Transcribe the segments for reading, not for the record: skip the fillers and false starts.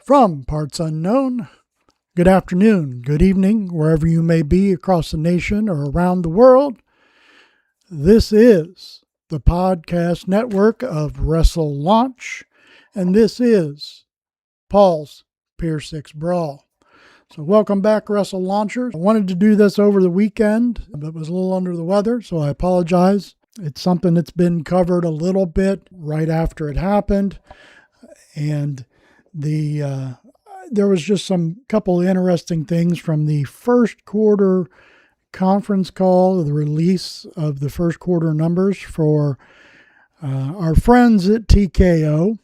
From parts unknown, good afternoon, good evening, wherever you may be across the nation or around the world. This is the podcast network of Wrestle Launch, and this is Paul's Pier Six Brawl. So welcome back, Wrestle Launchers. I wanted to do this over the weekend, but was a little under the weather, so I apologize. It's something that's been covered a little bit right after it happened, and there was just some couple of interesting things from the first quarter conference call, the release of the first quarter numbers for our friends at TKO.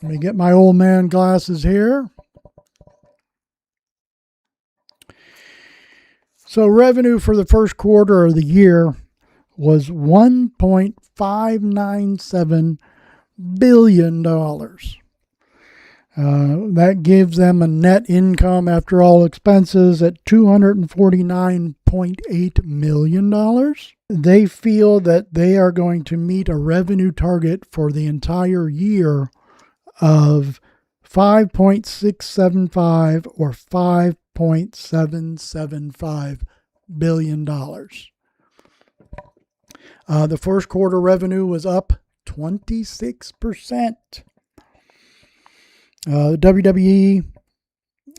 Let me get my old man glasses here. So revenue for the first quarter of the year was $1.597 billion. That gives them a net income after all expenses at $249.8 million. They feel that they are going to meet a revenue target for the entire year of $5.675 or $5.775 billion. The first quarter revenue was up 26%. The WWE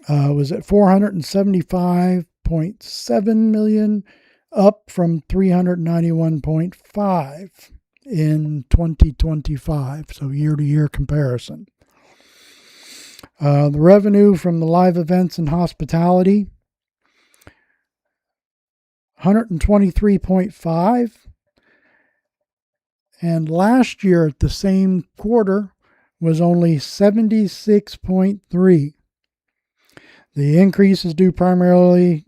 was at $475.7 million, up from $391.5 in 2025, so year-to-year comparison. The revenue from the live events and hospitality, $123.5, and last year at the same quarter was only 76.3. The increase is due primarily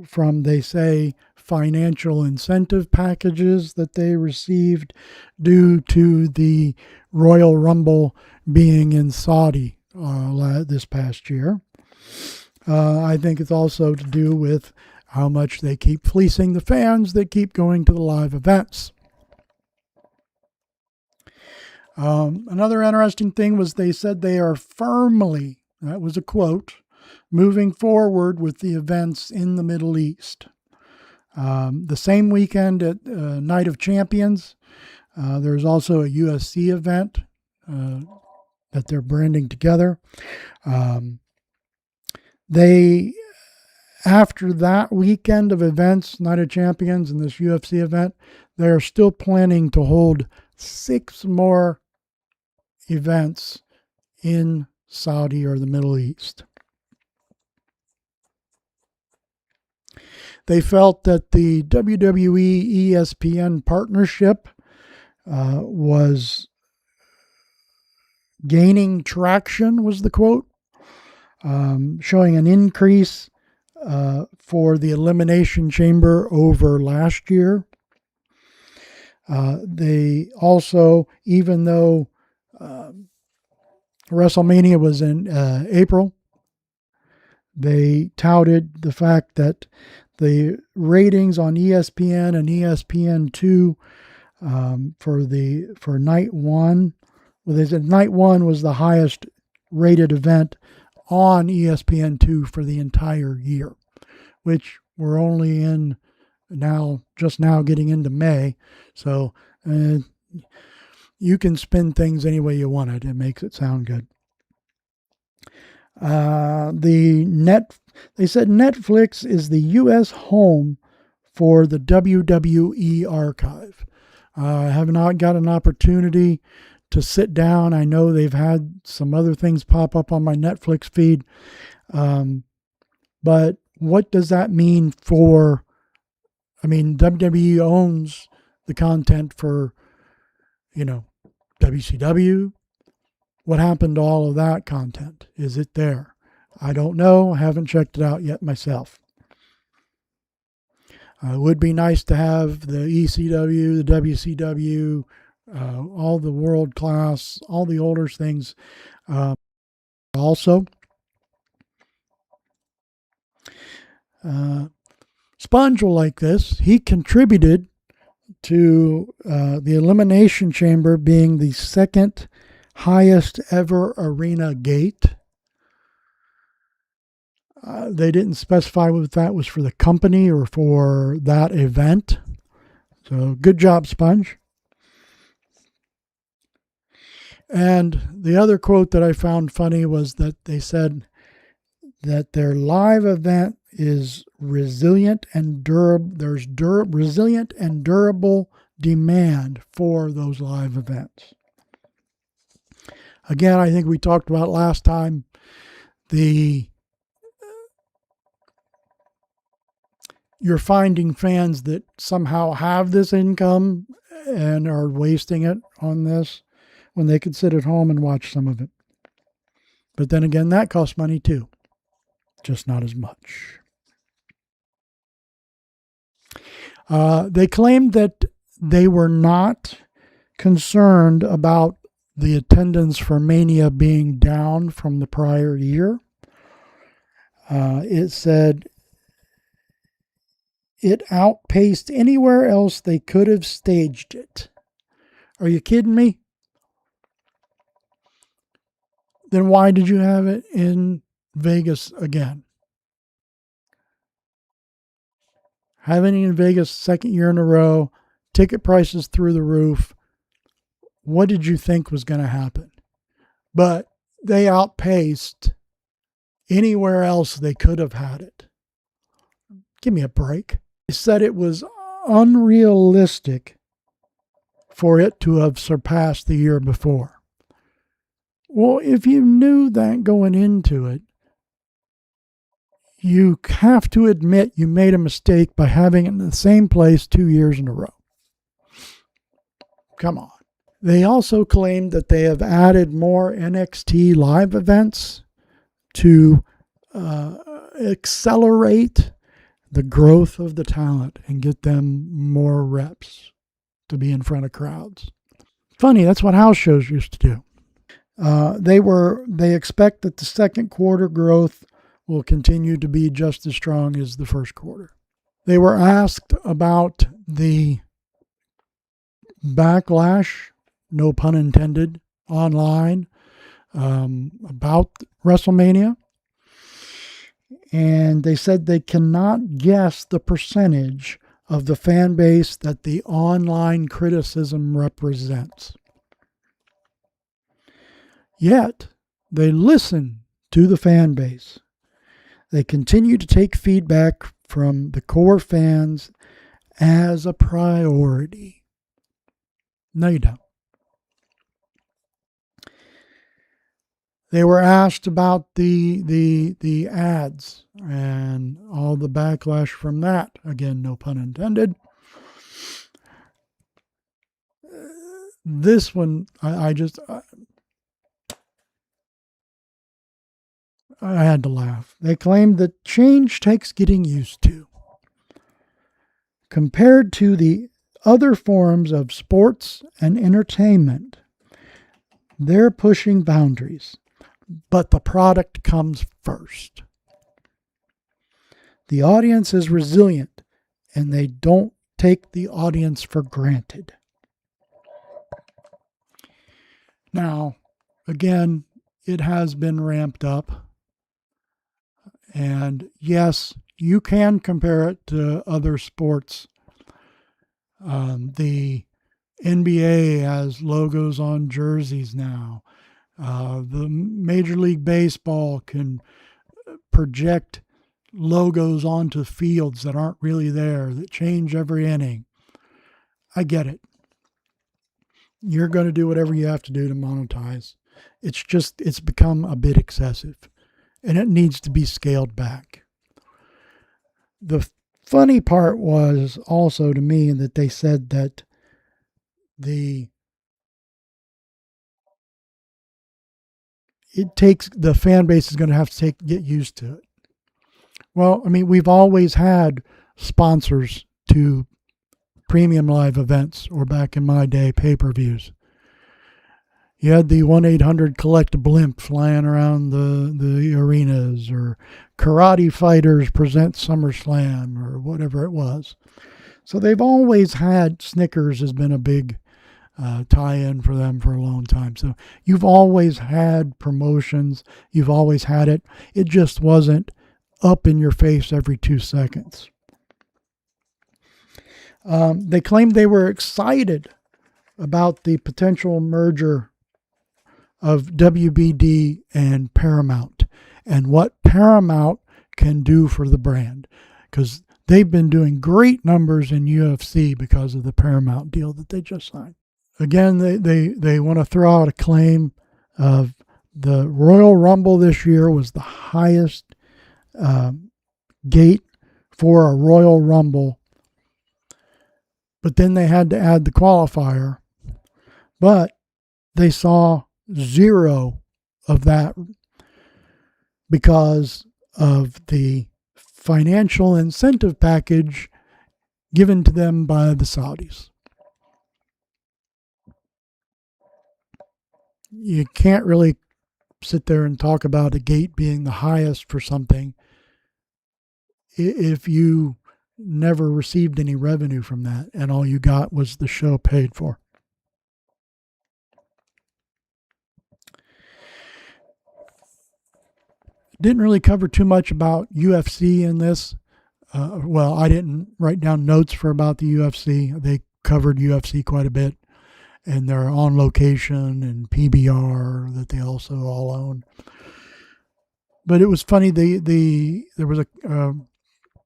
from, they say, financial incentive packages that they received due to the Royal Rumble being in Saudi this past year. I think it's also to do with how much they keep fleecing the fans that keep going to the live events. Another interesting thing was they said they are firmly, that was a quote, moving forward with the events in the Middle East. The same weekend at Night of Champions, there's also a UFC event that they're branding together. After that weekend of events, Night of Champions and this UFC event, they're still planning to hold 6 more events in Saudi or the Middle East. They felt that the WWE ESPN partnership was gaining traction, was the quote, showing an increase for the Elimination Chamber over last year. They also, even though WrestleMania was in April, they touted the fact that the ratings on ESPN and ESPN2 for night one, well, they said night one was the highest rated event on ESPN2 for the entire year, which we're only in just now getting into May. So you can spin things any way you want it. It makes it sound good. They said Netflix is the U.S. home for the WWE archive. I have not got an opportunity to sit down. I know they've had some other things pop up on my Netflix feed. But what does that mean for, WWE owns the content for, WCW. What happened to all of that content? Is it there? I don't know. I haven't checked it out yet myself. It would be nice to have the ECW, the WCW, all the world class, all the older things. Also, Sponge will like this. He contributed to the Elimination Chamber being the second highest ever arena gate They didn't specify what that was for the company or for that event. So good job, Sponge. And the other quote that I found funny was that they said that their live event is resilient and durable. There's resilient and durable demand for those live events. Again, I think we talked about last time you're finding fans that somehow have this income and are wasting it on this when they could sit at home and watch some of it. But then again, that costs money too, just not as much. They claimed that they were not concerned about the attendance for Mania being down from the prior year. It said it outpaced anywhere else they could have staged it. Are you kidding me? Then why did you have it in Vegas again? Having it in Vegas second year in a row, ticket prices through the roof. What did you think was going to happen? But they outpaced anywhere else they could have had it. Give me a break. They said it was unrealistic for it to have surpassed the year before. Well, if you knew that going into it, you have to admit you made a mistake by having it in the same place 2 years in a row. Come on. They also claimed that they have added more NXT live events to accelerate the growth of the talent and get them more reps to be in front of crowds. Funny, that's what house shows used to do. They expect that the second quarter growth will continue to be just as strong as the first quarter. They were asked about the backlash, no pun intended, online about WrestleMania. And they said they cannot guess the percentage of the fan base that the online criticism represents. Yet, they listen to the fan base. They continue to take feedback from the core fans as a priority. No, you don't. They were asked about the ads and all the backlash from that. Again, no pun intended. This one, I had to laugh. They claimed that change takes getting used to. Compared to the other forms of sports and entertainment, they're pushing boundaries, but the product comes first. The audience is resilient, and they don't take the audience for granted. Now, again, it has been ramped up. And yes, you can compare it to other sports. The NBA has logos on jerseys now. The Major League Baseball can project logos onto fields that aren't really there, that change every inning. I get it. You're going to do whatever you have to do to monetize. It's become a bit excessive. And it needs to be scaled back. The funny part was also to me that they said that the fan base is going to have to get used to it. Well, I mean, we've always had sponsors to premium live events, or back in my day, pay-per-views. You had the 1-800 Collect-a-Blimp flying around the arenas, or Karate Fighters present SummerSlam, or whatever it was. So they've always had, Snickers has been a big tie-in for them for a long time. So you've always had promotions. You've always had it. It just wasn't up in your face every 2 seconds. They claimed they were excited about the potential merger of WBD and Paramount and what Paramount can do for the brand, because they've been doing great numbers in UFC because of the Paramount deal that they just signed. Again, they want to throw out a claim of the Royal Rumble this year was the highest gate for a Royal Rumble, but then they had to add the qualifier, but they saw zero of that because of the financial incentive package given to them by the Saudis. You can't really sit there and talk about a gate being the highest for something if you never received any revenue from that and all you got was the show paid for. Didn't really cover too much about UFC in this. Well, I didn't write down notes for about the UFC. They covered UFC quite a bit, and they're on location and PBR that they also all own. But it was funny. There was a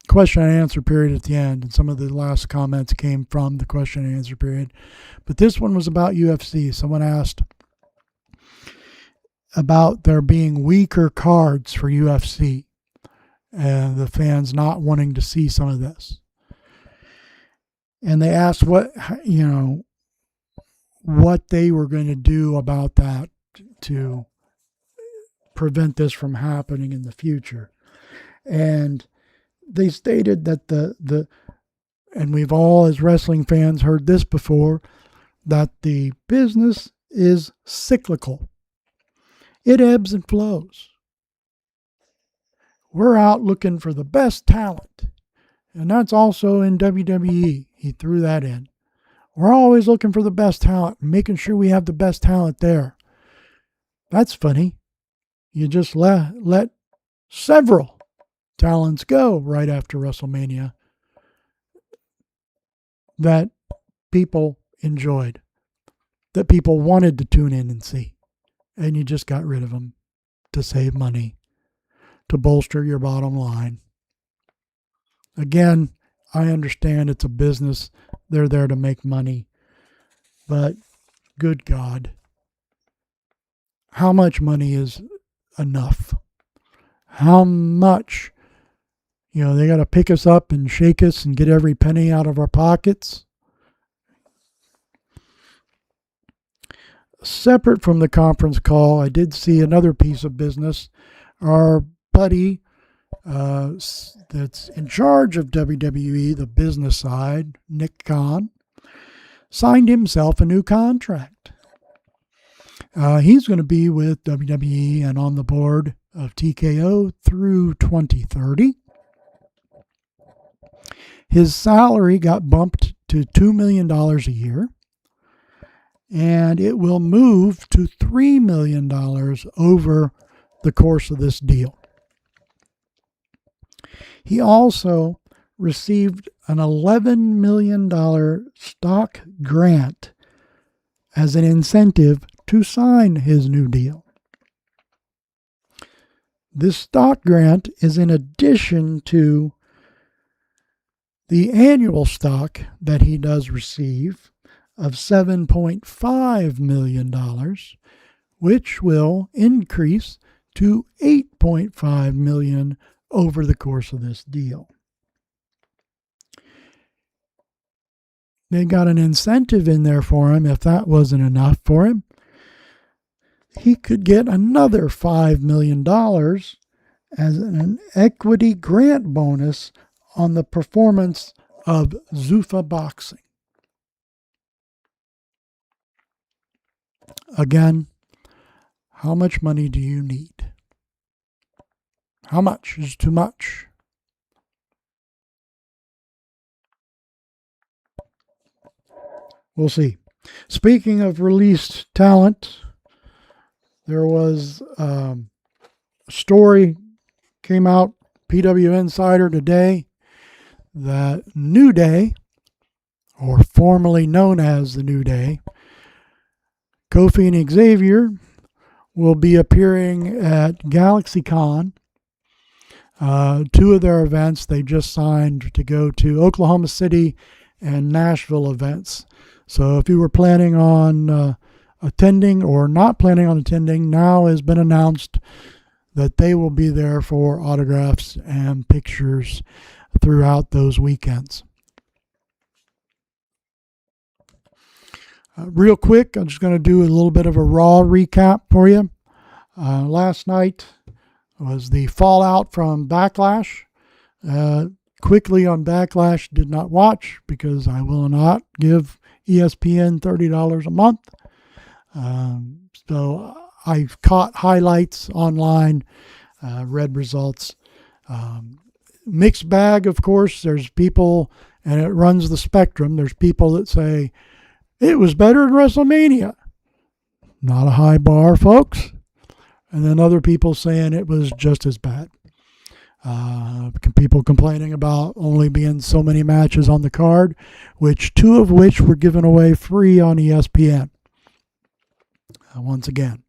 question and answer period at the end, and some of the last comments came from the question and answer period. But this one was about UFC. Someone asked about there being weaker cards for UFC and the fans not wanting to see some of this. And they asked what they were going to do about that to prevent this from happening in the future. And they stated that and we've all as wrestling fans heard this before, that the business is cyclical. It ebbs and flows. We're out looking for the best talent. And that's also in WWE. He threw that in. We're always looking for the best talent, making sure we have the best talent there. That's funny. You just let several talents go right after WrestleMania that people enjoyed, that people wanted to tune in and see. And you just got rid of them to save money, to bolster your bottom line. Again, I understand it's a business. They're there to make money. But good God, how much money is enough? How much? They got to pick us up and shake us and get every penny out of our pockets. Separate from the conference call, I did see another piece of business. Our buddy that's in charge of WWE, the business side, Nick Khan, signed himself a new contract. He's going to be with WWE and on the board of TKO through 2030. His salary got bumped to $2 million a year, and it will move to $3 million over the course of this deal. He also received an $11 million stock grant as an incentive to sign his new deal. This stock grant is in addition to the annual stock that he does receive of $7.5 million, which will increase to $8.5 million over the course of this deal. They got an incentive in there for him. If that wasn't enough for him, he could get another $5 million as an equity grant bonus on the performance of Zuffa Boxing. Again, how much money do you need? How much is too much? We'll see. Speaking of released talent, there was a story came out, PW Insider today that New Day, or formerly known as the New Day, Kofi and Xavier will be appearing at GalaxyCon. Two of their events they just signed to go to Oklahoma City and Nashville events. So if you were planning on attending or not planning on attending, now has been announced that they will be there for autographs and pictures throughout those weekends. Real quick, I'm just going to do a little bit of a Raw recap for you. Last night was the fallout from Backlash. Quickly on Backlash, did not watch because I will not give ESPN $30 a month. So I caught highlights online, read results. Mixed bag, of course. There's people, and it runs the spectrum. There's people that say, it was better than WrestleMania. Not a high bar, folks. And then other people saying it was just as bad. People complaining about only being so many matches on the card, two of which were given away free on ESPN. Once again.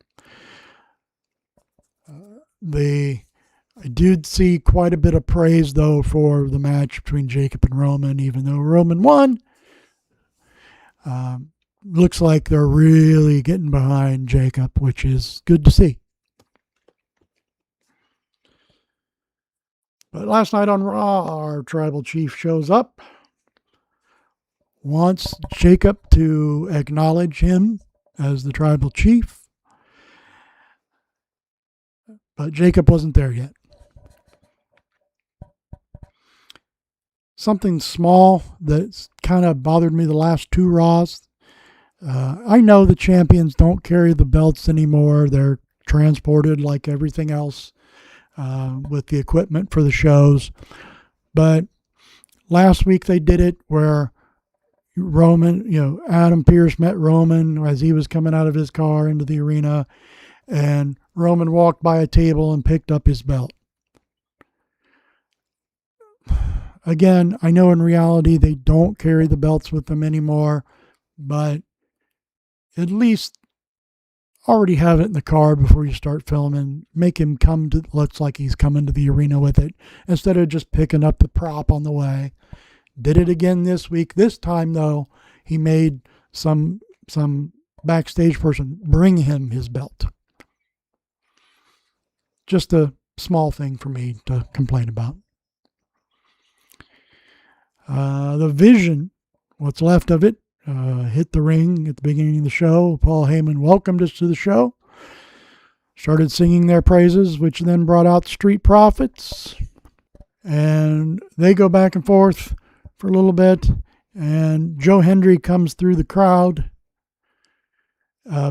I did see quite a bit of praise, though, for the match between Jacob and Roman, even though Roman won. Looks like they're really getting behind Jacob, which is good to see. But last night on Raw, our tribal chief shows up, wants Jacob to acknowledge him as the tribal chief, but Jacob wasn't there yet. Something small that's kind of bothered me the last two Raws. I know the champions don't carry the belts anymore. They're transported like everything else with the equipment for the shows. But last week they did it where Roman, Adam Pearce met Roman as he was coming out of his car into the arena, and Roman walked by a table and picked up his belt. Again, I know in reality they don't carry the belts with them anymore, but at least already have it in the car before you start filming. Make him looks like he's coming to the arena with it instead of just picking up the prop on the way. Did it again this week. This time, though, he made some backstage person bring him his belt. Just a small thing for me to complain about. The Vision, what's left of it, hit the ring at the beginning of the show. Paul Heyman welcomed us to the show. Started singing their praises, which then brought out the Street Profits. And they go back and forth for a little bit. And Joe Hendry comes through the crowd,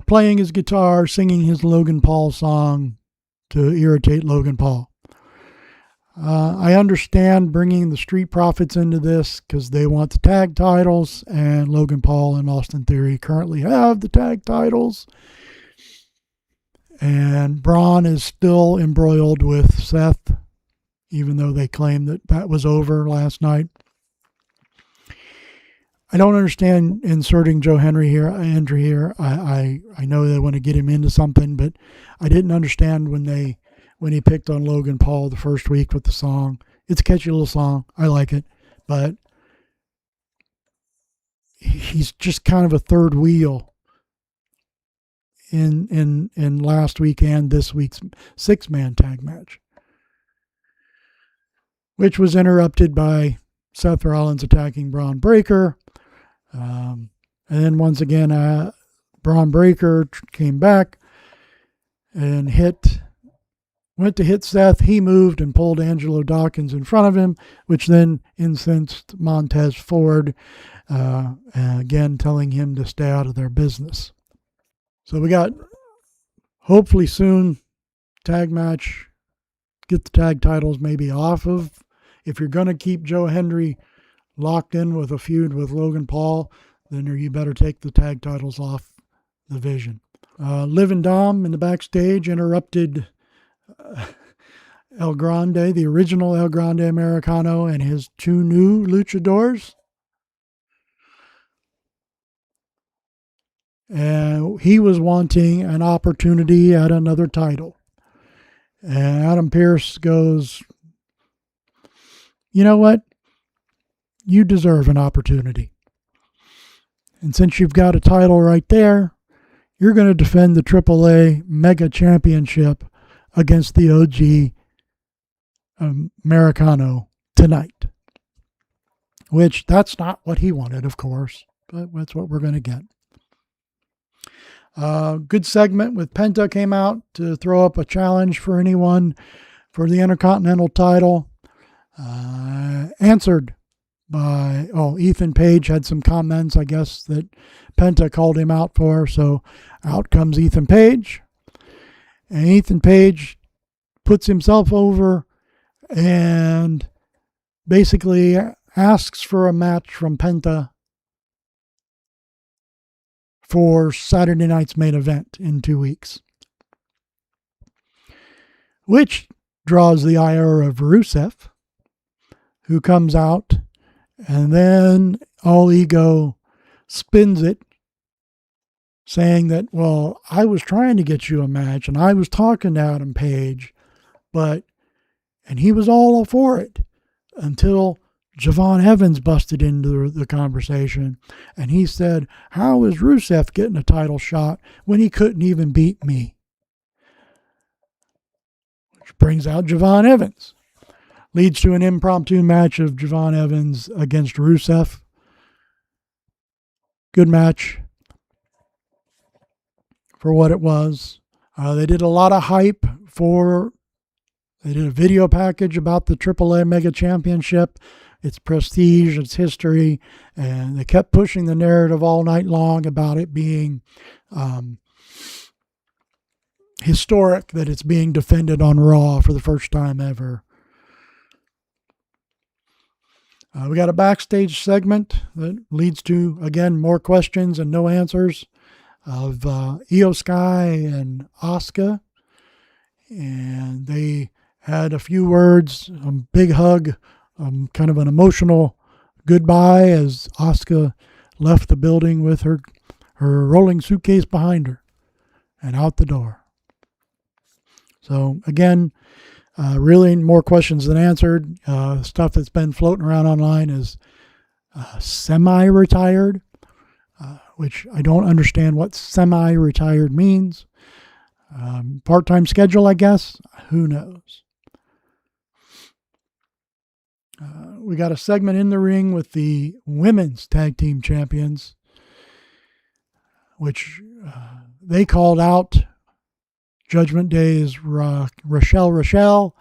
playing his guitar, singing his Logan Paul song to irritate Logan Paul. I understand bringing the Street Profits into this because they want the tag titles, and Logan Paul and Austin Theory currently have the tag titles. And Braun is still embroiled with Seth, even though they claim that was over last night. I don't understand inserting Joe Hendry here. I know they want to get him into something, but I didn't understand when he picked on Logan Paul the first week with the song. It's a catchy little song. I like it, but he's just kind of a third wheel in last week and this week's 6-man tag match, which was interrupted by Seth Rollins attacking Braun Breaker. And then once again, Braun Breaker came back and went to hit Seth. He moved and pulled Angelo Dawkins in front of him, which then incensed Montez Ford, again telling him to stay out of their business. So we got, hopefully soon, tag match, get the tag titles maybe off of. If you're going to keep Joe Hendry locked in with a feud with Logan Paul, then you better take the tag titles off the Vision. Liv and Dom in the backstage interrupted El Grande, the original El Grande Americano, and his two new luchadors. And he was wanting an opportunity at another title. And Adam Pearce goes, you know what? You deserve an opportunity. And since you've got a title right there, you're going to defend the AAA Mega Championship against the OG Americano tonight. Which, that's not what he wanted, of course, but that's what we're going to get. Good segment with Penta came out to throw up a challenge for anyone for the Intercontinental title. Answered by, Ethan Page had some comments, I guess, that Penta called him out for. So out comes Ethan Page. And Ethan Page puts himself over and basically asks for a match from Penta for Saturday night's main event in 2 weeks, which draws the ire of Rusev, who comes out and then all ego spins it, saying that, well, I was trying to get you a match and I was talking to Adam Page, and he was all for it until Javon Evans busted into the conversation, and he said, how is Rusev getting a title shot when he couldn't even beat me? Which brings out Javon Evans. Leads to an impromptu match of Javon Evans against Rusev. Good match for what it was. They did a lot of hype they did a video package about the AAA Mega Championship, its prestige, its history, and they kept pushing the narrative all night long about it being historic, that it's being defended on Raw for the first time ever. We got a backstage segment that leads to, again, more questions and no answers of Io Sky and Asuka. And they had a few words, a big hug, kind of an emotional goodbye as Asuka left the building with her rolling suitcase behind her and out the door. So again, really more questions than answered. Stuff that's been floating around online is semi-retired, which I don't understand what semi-retired means. Part-time schedule, I guess. Who knows? We got a segment in the ring with the women's tag team champions, which they called out Judgment Day's Rochelle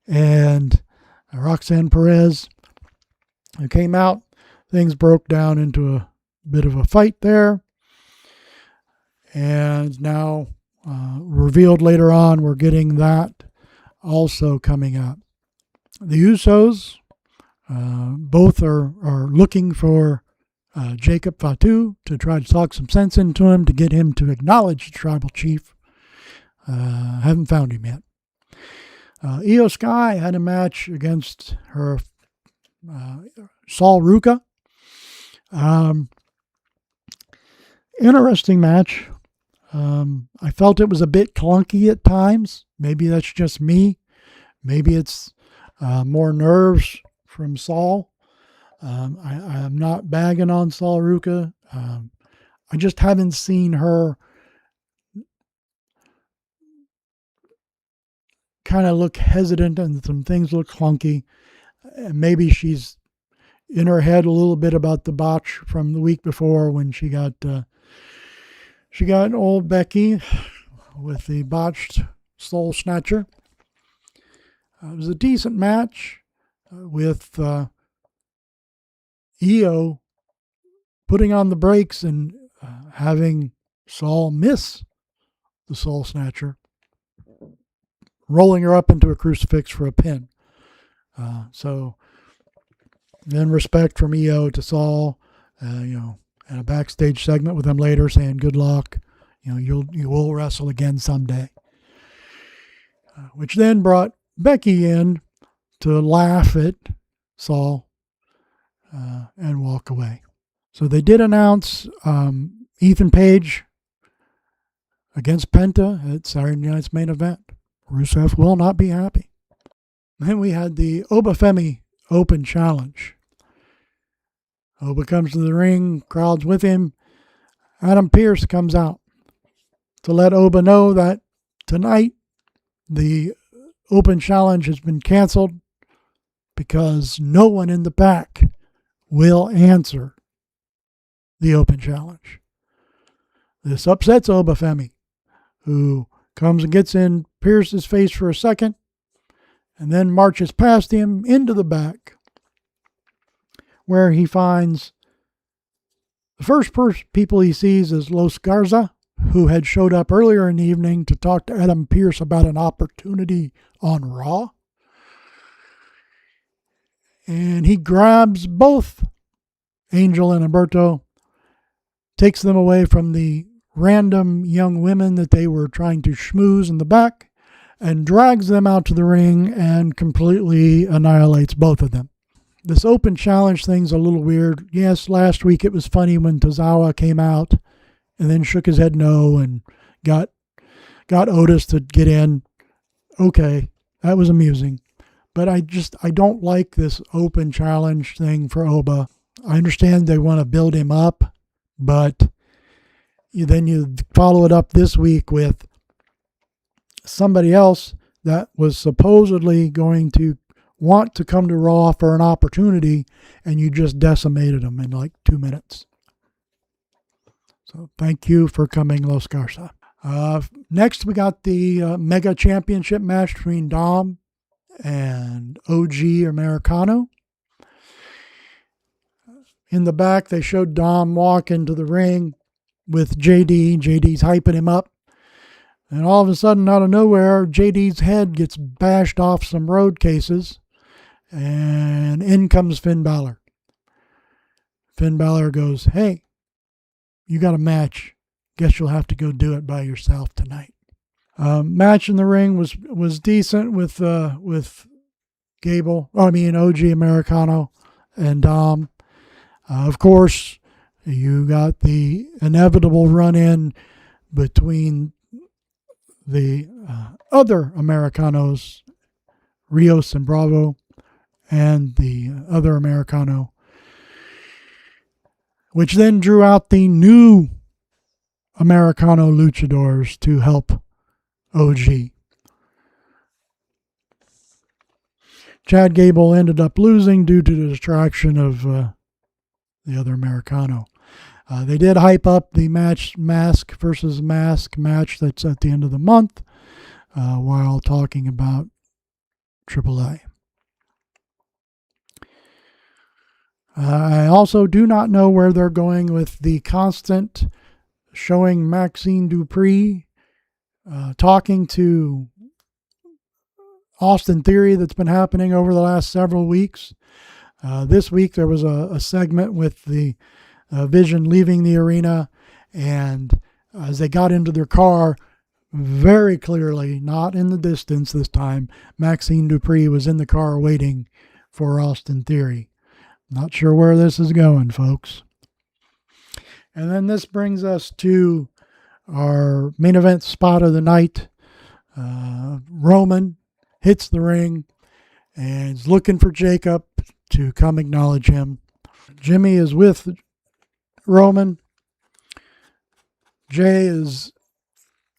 and Roxanne Perez, who came out. Things broke down into a bit of a fight there. And now, revealed later on, we're getting that also coming up. The Usos, both are looking for Jacob Fatu to try to talk some sense into him to get him to acknowledge the tribal chief. Haven't found him yet. Io Sky had a match against her Sol Ruca. Interesting match. I felt it was a bit clunky at times. Maybe that's just me. Maybe it's more nerves from Sol. I'm not bagging on Sol Ruca. I just haven't seen her kind of look hesitant and some things look clunky. Maybe she's in her head a little bit about the botch from the week before when she got old Becky with the botched Soul Snatcher. It was a decent match with Io putting on the brakes and having Sol miss the Soul Snatcher, rolling her up into a crucifix for a pin. So then respect from Io to Sol, and a backstage segment with them later saying good luck. You will wrestle again someday. Which then brought Becky in to laugh at Saul and walk away. So they did announce Ethan Page against Penta at Saturday night's main event. Rusev will not be happy. Then we had the Obafemi Open Challenge. Oba comes to the ring, crowd's with him. Adam Pearce comes out to let Oba know that tonight the Open Challenge has been canceled because no one in the back will answer the Open Challenge. This upsets Obafemi, who comes and gets in Pearce's face for a second and then marches past him into the back, where he finds the first people he sees is Los Garza, who had showed up earlier in the evening to talk to Adam Pearce about an opportunity on Raw. And he grabs both Angel and Humberto, takes them away from the random young women that they were trying to schmooze in the back, and drags them out to the ring and completely annihilates both of them. This Open Challenge thing's a little weird. Yes, last week it was funny when Tozawa came out and then shook his head no and got Otis to get in. Okay, that was amusing. But I don't like this Open Challenge thing for Oba. I understand they want to build him up, but then you follow it up this week with somebody else that was supposedly going to want to come to Raw for an opportunity, and you just decimated them in like 2 minutes. So thank you for coming, Los Garza. Next, we got the Mega Championship match between Dom and OG Americano. In the back, they showed Dom walk into the ring with JD. JD's hyping him up. And all of a sudden, out of nowhere, JD's head gets bashed off some road cases. And in comes Finn Balor. Finn Balor goes, "Hey, you got a match. Guess you'll have to go do it by yourself tonight." Match in the ring was decent with OG Americano and Dom. Of course, you got the inevitable run-in between the other Americanos, Rios and Bravo, and the other Americano, which then drew out the new Americano luchadors to help OG. Chad Gable ended up losing due to the distraction of the other Americano. They did hype up the mask versus mask match that's at the end of the month while talking about AAA. I also do not know where they're going with the constant showing Maxine Dupree talking to Austin Theory that's been happening over the last several weeks. This week there was a segment with the Vision leaving the arena, and as they got into their car, very clearly, not in the distance this time, Maxine Dupree was in the car waiting for Austin Theory. Not sure where this is going, folks. And then this brings us to our main event spot of the night. Roman hits the ring and is looking for Jacob to come acknowledge him. Jimmy is with Roman. Jay is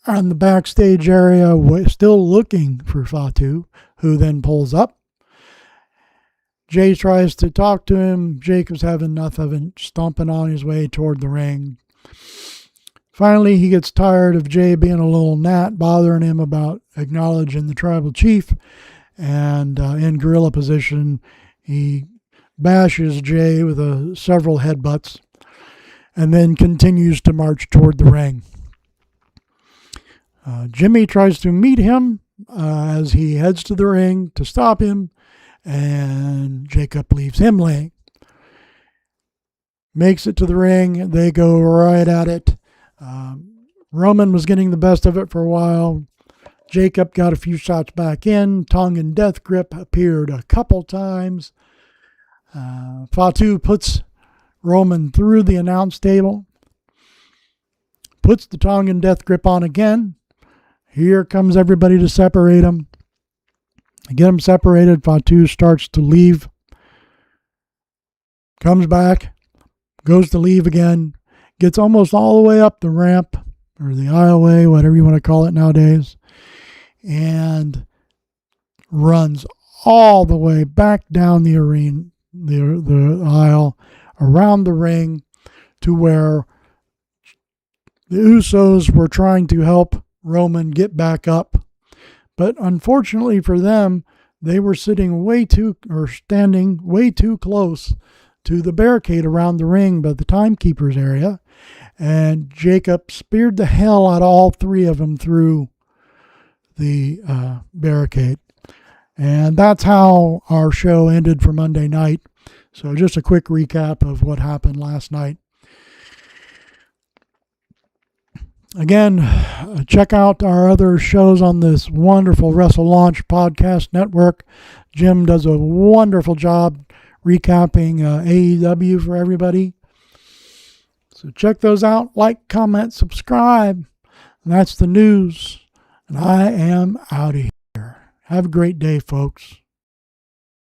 on the backstage area still looking for Fatu, who then pulls up. Jay tries to talk to him. Jacob's having enough of it, stomping on his way toward the ring. Finally, he gets tired of Jay being a little gnat, bothering him about acknowledging the tribal chief. And in gorilla position, he bashes Jay with several headbutts and then continues to march toward the ring. Jimmy tries to meet him as he heads to the ring to stop him, and Jacob leaves him laying. Makes it to the ring. They go right at it. Roman was getting the best of it for a while. Jacob got a few shots back in. Tongue and Death Grip appeared a couple times. Fatu puts Roman through the announce table. Puts the Tongue and Death Grip on again. Here comes everybody to separate them. Get them separated. Fatu starts to leave. Comes back. Goes to leave again. Gets almost all the way up the ramp or the aisleway, whatever you want to call it nowadays. And runs all the way back down the arena, the aisle, around the ring to where the Usos were trying to help Roman get back up. But unfortunately for them, they were standing way too close to the barricade around the ring by the timekeeper's area. And Jacob speared the hell out of all three of them through the barricade. And that's how our show ended for Monday night. So just a quick recap of what happened last night. Again, check out our other shows on this wonderful Wrestle Launch podcast network. Jim does a wonderful job recapping AEW for everybody. So check those out. Like, comment, subscribe. And that's the news. And I am out of here. Have a great day, folks.